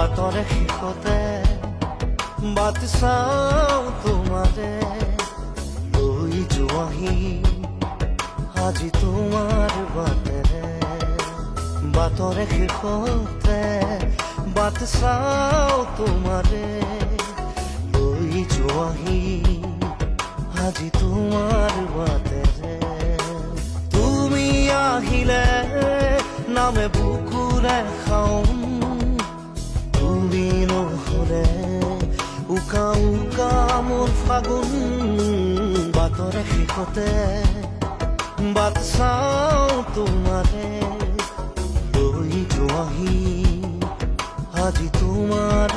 বাটৰে শেষতে বাট চাওঁ তোমাৰে লৈ যোৱাহি আজি তোমাৰ বাটেৰে বাটৰে শেষতে বাট চাওঁ তোমাৰে লৈ যোৱাহি আজি তোমাৰ বাটেৰে তুমি আহিলে নামে বুকুৰে খাওঁ তুমি নহ'লে উকা উকা মোৰ ফাগুন বাটৰে শেষতে বাট চাওঁ তোমাৰে লৈ যোৱাহি আজি তোমাৰ